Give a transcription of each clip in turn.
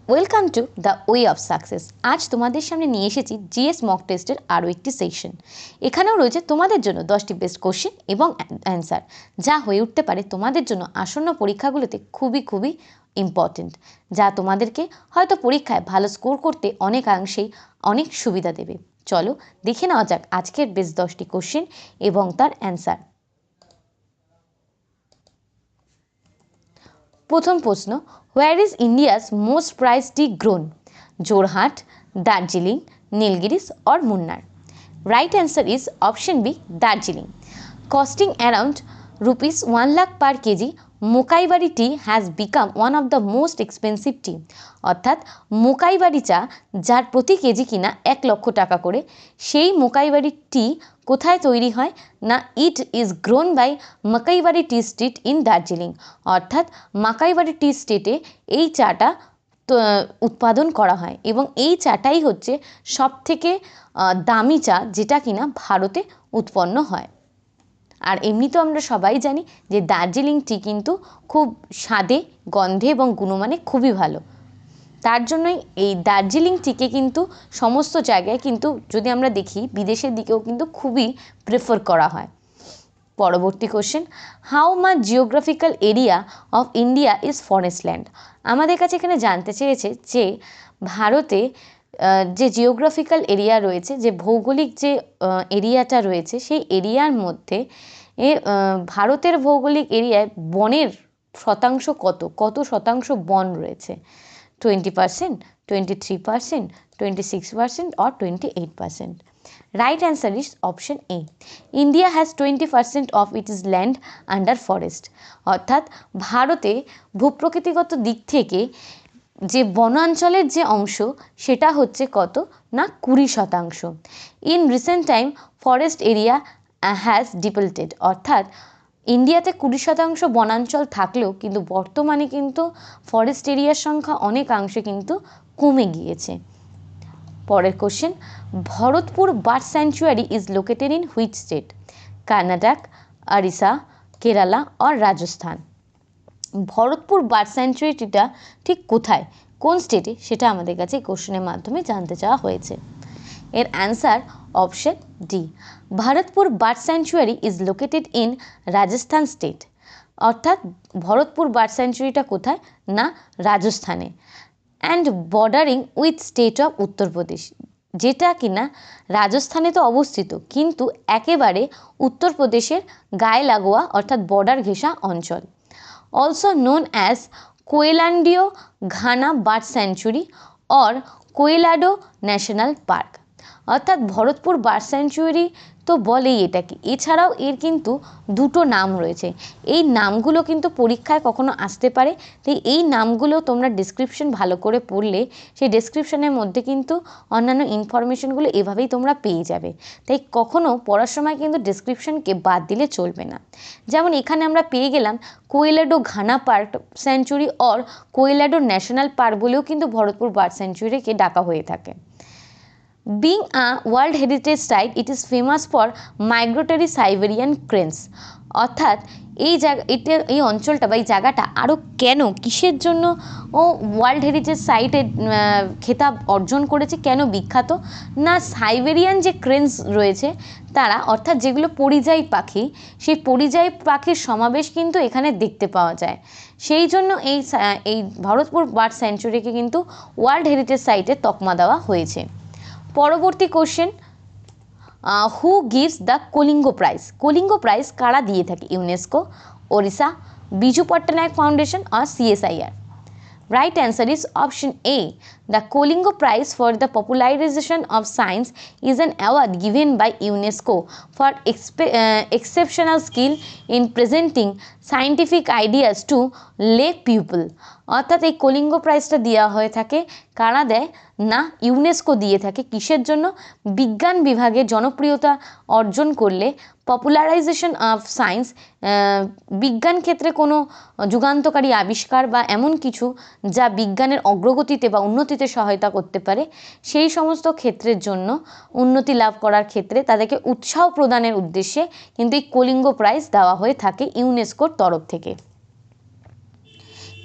Welcome to the way of success. আজ তোমাদের সামনে নিয়ে এসেছি জিএস মক টেস্টের আরও একটি সেকশন। এখানেও রয়েছে তোমাদের জন্য 10টি বেস্ট কোশ্চেন এবং অ্যান্সার, যা হয়ে উঠতে পারে তোমাদের জন্য আসন্ন পরীক্ষাগুলোতে খুবই ইম্পর্টেন্ট, যা তোমাদেরকে হয়তো পরীক্ষায় ভালো স্কোর করতে অনেকাংশেই অনেক সুবিধা দেবে। চলো দেখে নেওয়া যাক আজকের বেস্ট 10টি কোশ্চেন এবং তার অ্যান্সার। প্রথম প্রশ্ন, where is India's most priced tea grown? Jorhat, Darjeeling, Nilgiris or Munnar? Right answer is option B, Darjeeling. Costing around rupees 1 lakh per kg, Makaibari tea has become one of the most expensive tea. অর্থাৎ মোকাইবাড়ি চা, যার প্রতি KG কিনা 1 লক্ষ টাকা করে, সেই মোকাইবাড়ি টি কোথায় তৈরি হয় না it is grown by Makaibari tea estate in Darjeeling. অর্থাৎ মাকাইবাড়ি টি স্টেটে এই চাটা উৎপাদন করা হয় এবং এই চাটাই হচ্ছে সবথেকে দামি চা, যেটা কিনা ভারতে উৎপন্ন হয়। আর এমনিতেও আমরা সবাই জানি যে দার্জিলিং টি কিন্তু খুব স্বাদে, গন্ধে এবং গুণমানে খুবই ভালো। তার জন্যই এই দার্জিলিং টিকে কিন্তু সমস্ত জায়গায় কিন্তু যদি আমরা দেখি বিদেশের দিকেও কিন্তু খুবই প্রেফার করা হয়। পরবর্তী question, how much geographical area of India is forest land? আমাদের কাছে এখানে জানতে চেয়েছে যে ভারতে যে জিওগ্রাফিক্যাল এরিয়া রয়েছে, যে ভৌগোলিক যে এরিয়াটা রয়েছে, সেই এরিয়ার মধ্যে ভারতের ভৌগোলিক এরিয়ায় বনের শতাংশ কত শতাংশ বন রয়েছে? 20%, 23%, 26% or 28%? Right answer is option A. India has 20% of its land under forest. অর্থাৎ ভারতে ভূপ্রকৃতিগত দিক থেকে যে বনাঞ্চলের যে অংশ, সেটা হচ্ছে কত না 20%। In recent time forest area has depleted. অর্থাৎ ইন্ডিয়াতে 20% বনাঞ্চল থাকলেও কিন্তু বর্তমানে কিন্তু ফরেস্ট এরিয়ার সংখ্যা অনেকাংশে কিন্তু কমে গিয়েছে। পরের question, Bharatpur bird sanctuary is located in which state? Karnataka, Odisha, Kerala or Rajasthan? Bharatpur bird স্যাংচুয়ারিটা ঠিক কোথায়, কোন স্টেটে, সেটা আমাদের কাছে এই কোশ্চেনের মাধ্যমে জানতে চাওয়া হয়েছে। এর answer option D, Bharatpur bird sanctuary is located in Rajasthan state. অর্থাৎ ভরতপুর বার্ড স্যাংচুয়ারিটা কোথায় না রাজস্থানে, and bordering with state of Uttar Pradesh, যেটা কিনা রাজস্থানে তো অবস্থিত কিন্তু একেবারে উত্তরপ্রদেশের গায়ে লাগোয়া অর্থাৎ বর্ডার ঘেঁষা অঞ্চল। Also known as Keoladeo Ghana bird sanctuary or Keoladeo national park. অর্থাৎ ভরতপুর বার্ড স্যাংচুয়ারি তো বলেই এটাকে, এছাড়াও এর কিন্তু দুটো নাম রয়েছে। এই নামগুলো কিন্তু পরীক্ষায় কখনো আসতে পারে, তাই এই নামগুলো তোমরা ডেসক্রিপশন ভালো করে পড়লে সেই ডেসক্রিপশনের মধ্যে কিন্তু অন্যান্য ইনফরমেশনগুলো এভাবেই তোমরা পেয়ে যাবে। তাই কখনো পড়ার সময় কিন্তু ডেসক্রিপশনকে বাদ দিলে চলবে না। যেমন এখানে আমরা পেয়ে গেলাম Keoladeo Ghana park sanctuary or Keoladeo national park বলেও কিন্তু ভরতপুর বার্ড স্যাংচুয়ারিকে ডাকা হয়ে থাকে। Being a World Heritage Site, it is famous for migratory Siberian cranes. অর্থাৎ এই অঞ্চলটা বা এই জায়গাটা আরও কেন, কিসের জন্য ওয়ার্ল্ড হেরিটেজ সাইটে খেতাব অর্জন করেছে, কেন বিখ্যাত না সাইবেরিয়ান যে ক্রেনস রয়েছে তারা, অর্থাৎ যেগুলো পরিযায়ী পাখি, সেই পরিযায়ী পাখির সমাবেশ কিন্তু এখানে দেখতে পাওয়া যায়। সেই জন্য এই ভরতপুর বার্ড স্যাংচুয়ারিকে কিন্তু ওয়ার্ল্ড হেরিটেজ সাইটে তকমা দেওয়া হয়েছে। পরবর্তী question, who gives the Kalinga prize? Kalinga prize কারা দিয়ে থাকে? ইউনেস্কো, ওড়িশা, বিজু পট্টনায়ক ফাউন্ডেশন আর CSIR? Right answer is option A. The Kolingo Prize for the Popularization of Science is an award given by UNESCO for exceptional skill in presenting scientific ideas to lay people. অর্থাৎ এই কলিঙ্গ প্রাইজটা দেওয়া হয়ে থাকে, কারা দেয় না UNESCO দিয়ে থাকে। কিসের জন্য? বিজ্ঞান বিভাগে জনপ্রিয়তা অর্জন করলে, পপুলারাইজেশন অফ সায়েন্স, বিজ্ঞান ক্ষেত্রে কোনো যুগান্তকারী আবিষ্কার বা এমন কিছু যা বিজ্ঞানের অগ্রগতিতে বা উন্নতিতে সহায়তা করতে পারে, সেই সমস্ত ক্ষেত্রের জন্য উন্নতি লাভ করার ক্ষেত্রে তাদেরকে উৎসাহ প্রদানের উদ্দেশ্যে কিন্তু এই কলিঙ্গ প্রাইজ দেওয়া হয়ে থাকে ইউনেস্কোর তরফ থেকে।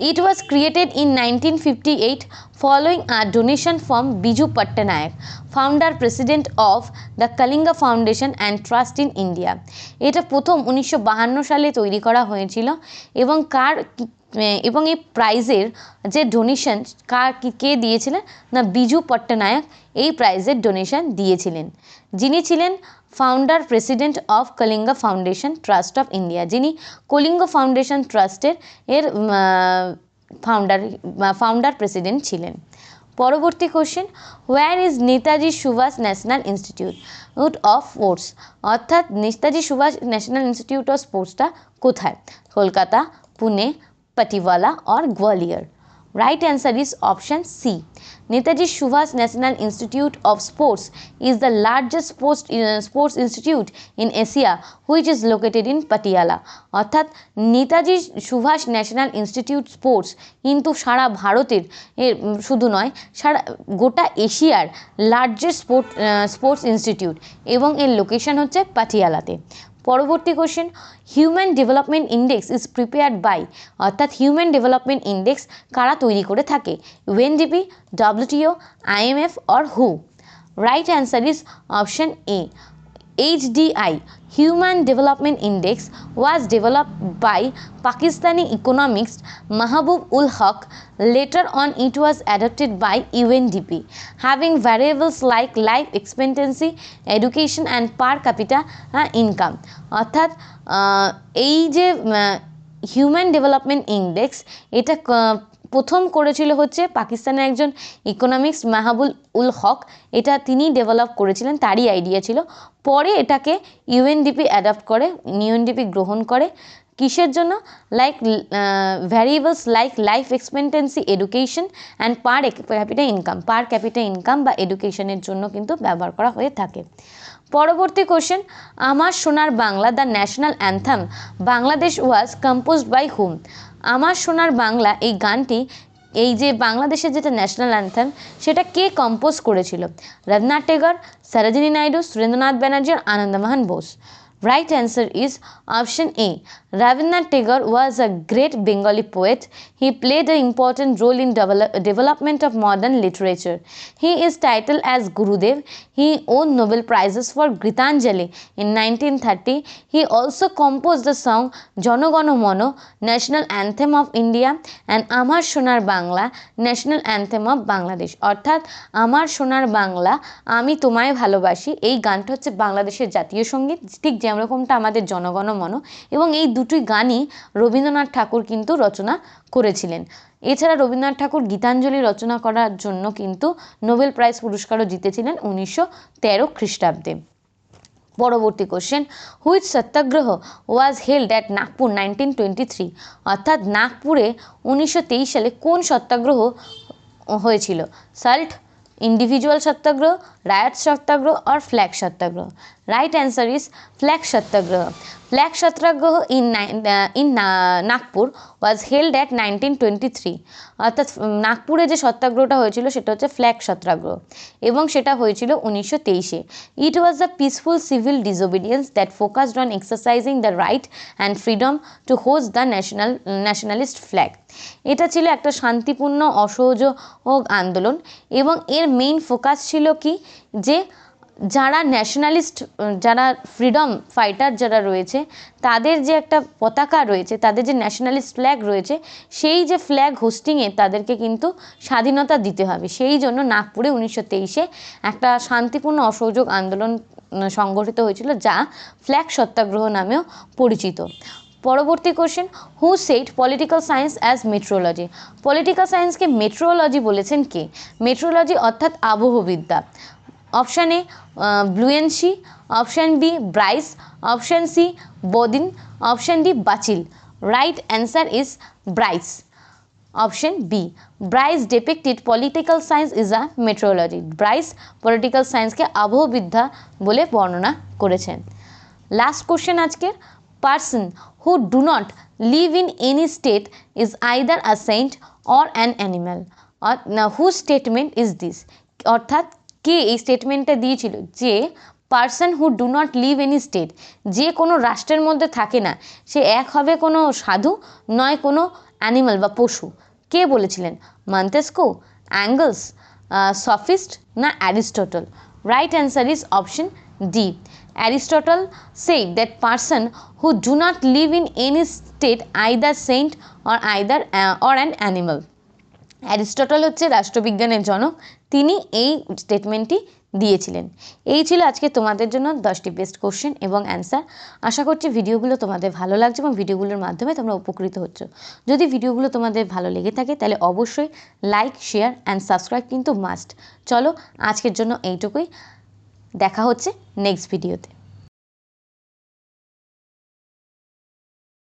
It was created in 1958 following a donation from Biju Pattanayak, founder president of the Kalinga Foundation and Trust in India. এটা প্রথম 1952 সালে তৈরি করা হয়েছিল এবং এবং এই প্রাইজের যে ডোনেশন কে দিয়েছিলেন না বিজু পট্টনায়ক এই প্রাইজের ডোনেশন দিয়েছিলেন, যিনি ছিলেন founder president of Kalinga foundation trust of India, যিনি কলিঙ্গ ফাউন্ডেশন ট্রাস্টের ফাউন্ডার প্রেসিডেন্ট ছিলেন। পরবর্তী question, where is Netaji Subhash national institute of sports, অর্থাৎ Netaji Subhash national institute of স্পোর্টসটা কোথায়? Kolkata, Pune, Patiwala or Gwalior? Right answer is option C. Netaji Subhash National Institute of Sports is the largest sports institute in Asia which is located in Patiala. অর্থাৎ Netaji Subhash national institute sports কিন্তু সারা ভারতের শুধু নয়, সারা গোটা এশিয়ার লার্জেস্ট স্পোর্টস ইনস্টিটিউট এবং এর লোকেশন হচ্ছে পাটিয়ালাতে। পরবর্তী question, human development index is prepared by, অর্থাৎ হিউম্যান ডেভেলপমেন্ট ইন্ডেক্স কারা তৈরি করে থাকে? UNDP, WTO, IMF or WHO? Right answer is option A. HDI, Human Development Index, was developed by Pakistani economist Mahbub ul Haq. Later on it was adopted by UNDP, having variables like life expectancy, education and per capita income. অর্থাৎ এই যে human development index এটা প্রথম করেছিল হচ্ছে পাকিস্তানের একজন economics মাহবুব উল হক, এটা তিনি ডেভেলপ করেছিলেন, তারই আইডিয়া ছিল। পরে এটাকে ইউএনডিপি অ্যাডাপ্ট করে, ইউএনডিপি গ্রহণ করে কিসের জন্য? Like variables like life expectancy, education and per capital income বা এডুকেশনের জন্য কিন্তু ব্যবহার করা হয়ে থাকে। পরবর্তী question, Amar Sonar Bangla the national anthem Bangladesh was composed by whom? Amar Sonar Bangla এই গানটি, এই যে বাংলাদেশের যেটা ন্যাশনাল অ্যান্থাম সেটা কে কম্পোজ করেছিল? রবীন্দ্রনাথ টেগর, সরোজিনী নাইডু, সুরেন্দ্রনাথ ব্যানার্জি আর Ananda Mohan Bose? Right answer is option A. Rabindranath Tagore was a great Bengali poet. He played an important role in development of modern literature. He is titled as Gurudev. He won Nobel Prizes for Gitanjali in 1930. He also composed the song Jana Gana Mana, National Anthem of India, and Amar Sonar Bangla, National Anthem of Bangladesh. অর্থাৎ আমার সোনার বাংলা আমি তোমায় ভালোবাসি এই গানটা হচ্ছে বাংলাদেশের জাতীয় সঙ্গীত, ঠিক যেরকমটা আমাদের জনগণ মন, এবং এই দুটি গানই রবীন্দ্রনাথ ঠাকুর কিন্তু রচনা করেছিলেন। এছাড়া রবীন্দ্রনাথ ঠাকুর গীতাঞ্জলি রচনা করার জন্য কিন্তু নোবেল প্রাইজ পুরস্কারও জিতেছিলেন 1913 খ্রিস্টাব্দে। পরবর্তী question, which satyagraha was held at Nagpur 1923? অর্থাৎ নাগপুরে 1923 সালে কোন সত্যাগ্রহ হয়েছিল? Salt, individual satyagraha, riot satyagraha আর flag satyagraha? Right answer is flag satyagraha. Flag satyagraha in Nagpur was held at 1923। অর্থাৎ নাগপুরে যে সত্যাগ্রহটা হয়েছিল সেটা হচ্ছে ফ্ল্যাগ সত্যাগ্রহ এবং সেটা হয়েছিল 1923-এ। It was the peaceful civil disobedience that focused on exercising the right and freedom to hoist the nationalist flag. এটা ছিল একটা শান্তিপূর্ণ অসহযোগ আন্দোলন এবং এর মেইন ফোকাস ছিল কি, যে যারা ন্যাশনালিস্ট, যারা ফ্রিডম ফাইটার যারা রয়েছে তাদের যে একটা পতাকা রয়েছে, তাদের যে ন্যাশনালিস্ট ফ্ল্যাগ রয়েছে, সেই যে ফ্ল্যাগ হোস্টিংয়ে তাদেরকে কিন্তু স্বাধীনতা দিতে হবে। সেই জন্য নাগপুরে 1923-এ একটা শান্তিপূর্ণ অসহযোগ আন্দোলন সংগঠিত হয়েছিল, যা ফ্ল্যাগ সত্যাগ্রহ নামেও পরিচিত। পরবর্তী question, who said political science as meteorology? Political সায়েন্সকে মেট্রোলজি বলেছেন কে? মেট্রোলজি অর্থাৎ আবহবিদ্যা। Option A Bluntschli, option B Bryce, option C Bodin, option D Buckle? Right answer is Bryce. Option B, Bryce depicted political science is a meteorology. Bryce political সায়েন্সকে আবহবিদ্যা বলে বর্ণনা করেছেন। লাস্ট কোশ্চেন আজকের, person who do not live in any state is either a saint or an animal. Who statement is this? অর্থাৎ কে এই স্টেটমেন্টটা দিয়েছিল যে person who do not live any state, যে কোনো রাষ্ট্রের মধ্যে থাকে না, সে এক হবে কোনো সাধু, নয় কোনো অ্যানিমাল বা পশু? কে বলেছিলেন? মন্তেস্কু, অ্যাঙ্গেলস, সফিস্ট না Aristotle? Right answer is option D. Aristotle said that person who do not live in any state either saint or an animal. Aristotle হচ্ছে রাষ্ট্রবিজ্ঞানের জনক, তিনি এই স্টেটমেন্টটি দিয়েছিলেন। এই ছিল আজকে তোমাদের জন্য 10টি বেস্ট কোশ্চেন এবং অ্যান্সার। আশা করছি ভিডিওগুলো তোমাদের ভালো লাগছে এবং ভিডিওগুলোর মাধ্যমে তোমরা উপকৃত হচ্ছ। যদি ভিডিওগুলো তোমাদের ভালো লেগে থাকে তাহলে অবশ্যই লাইক, শেয়ার অ্যান্ড সাবস্ক্রাইব কিন্তু মাস্ট। চলো আজকের জন্য এইটুকুই, দেখা হচ্ছে নেক্সট ভিডিওতে।